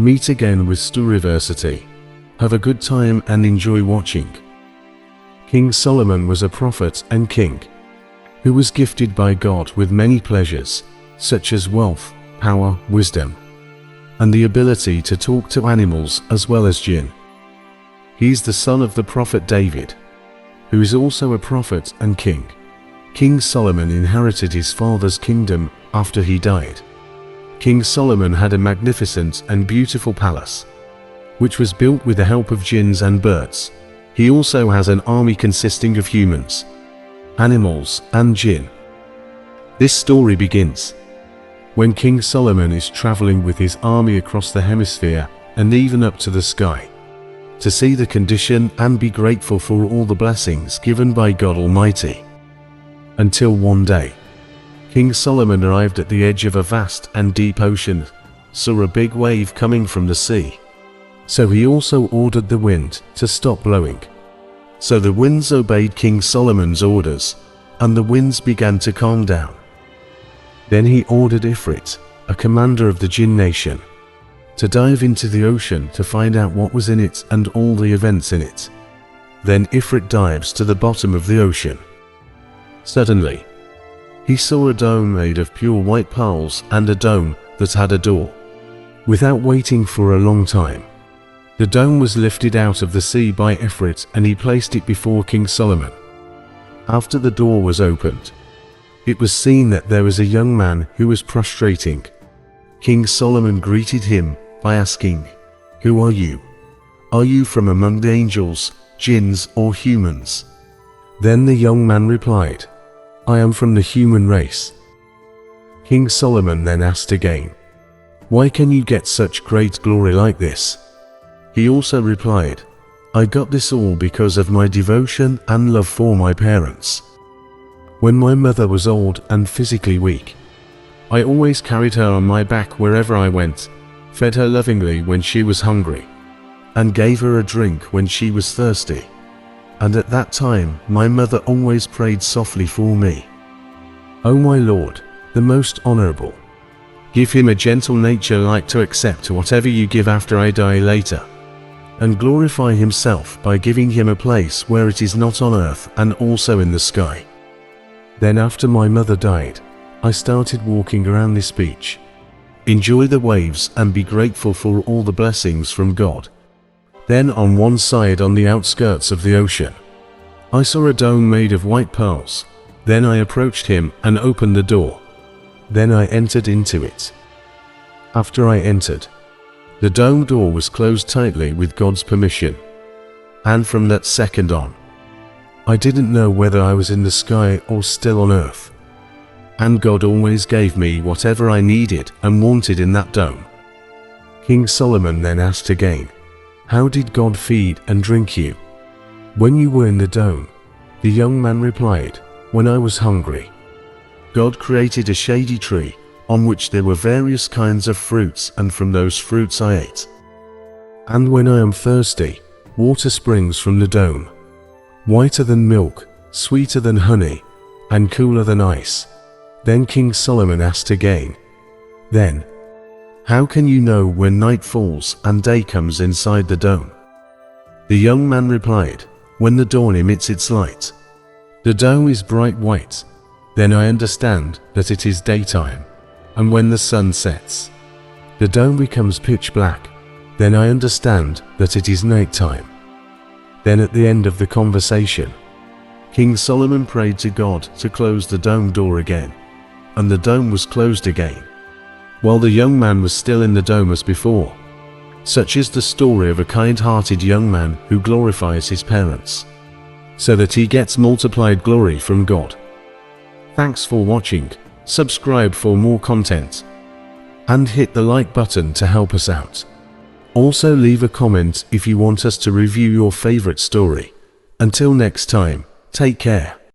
Meet again with Storyversity. Have a good time and enjoy watching. King Solomon was a prophet and king who was gifted by God with many pleasures, such as wealth, power, wisdom, and the ability to talk to animals as well as jinn. He is the son of the prophet David, who is also a prophet and king. King Solomon inherited his father's kingdom after he died. King Solomon had a magnificent and beautiful palace, which was built with the help of jinns and birds. He also has an army consisting of humans, animals, and jinn. This story begins when King Solomon is traveling with his army across the hemisphere and even up to the sky to see the condition and be grateful for all the blessings given by God Almighty. Until one day, King Solomon arrived at the edge of a vast and deep ocean, saw a big wave coming from the sea. So he also ordered the wind to stop blowing. So the winds obeyed King Solomon's orders, and the winds began to calm down. Then he ordered Ifrit, a commander of the Jinn nation, to dive into the ocean to find out what was in it and all the events in it. Then Ifrit dives to the bottom of the ocean. Suddenly, he saw a dome made of pure white pearls and a dome that had a door. Without waiting for a long time, the dome was lifted out of the sea by Ifrit and he placed it before King Solomon. After the door was opened, it was seen that there was a young man who was prostrating. King Solomon greeted him by asking, "Who are you? Are you from among the angels, jinns, or humans?" Then the young man replied, "I am from the human race." King Solomon then asked again, "Why can you get such great glory like this?" He also replied, "I got this all because of my devotion and love for my parents. When my mother was old and physically weak, I always carried her on my back wherever I went, fed her lovingly when she was hungry, and gave her a drink when she was thirsty. And at that time, my mother always prayed softly for me. O my Lord, the most honorable, give him a gentle nature like to accept whatever you give after I die later, and glorify himself by giving him a place where it is not on earth and also in the sky." Then after my mother died, I started walking around this beach. Enjoy the waves and be grateful for all the blessings from God. Then on one side on the outskirts of the ocean, I saw a dome made of white pearls. Then I approached him and opened the door. Then I entered into it. After I entered, the dome door was closed tightly with God's permission. And from that second on, I didn't know whether I was in the sky or still on earth. And God always gave me whatever I needed and wanted in that dome. King Solomon then asked again, "How did God feed and drink you when you were in the dome?" The young man replied, "When I was hungry, God created a shady tree on which there were various kinds of fruits, and from those fruits I ate. And when I am thirsty, water springs from the dome, whiter than milk, sweeter than honey, and cooler than ice." Then King Solomon asked again, "Then, how can you know when night falls and day comes inside the dome?" The young man replied, "When the dawn emits its light, the dome is bright white. Then I understand that it is daytime. And when the sun sets, the dome becomes pitch black. Then I understand that it is nighttime." Then at the end of the conversation, King Solomon prayed to God to close the dome door again, and the dome was closed again, while the young man was still in the dome as before. Such is the story of a kind-hearted young man who glorifies his parents, so that he gets multiplied glory from God. Thanks for watching. Subscribe for more content, and hit the like button to help us out. Also leave a comment if you want us to review your favorite story. Until next time, take care.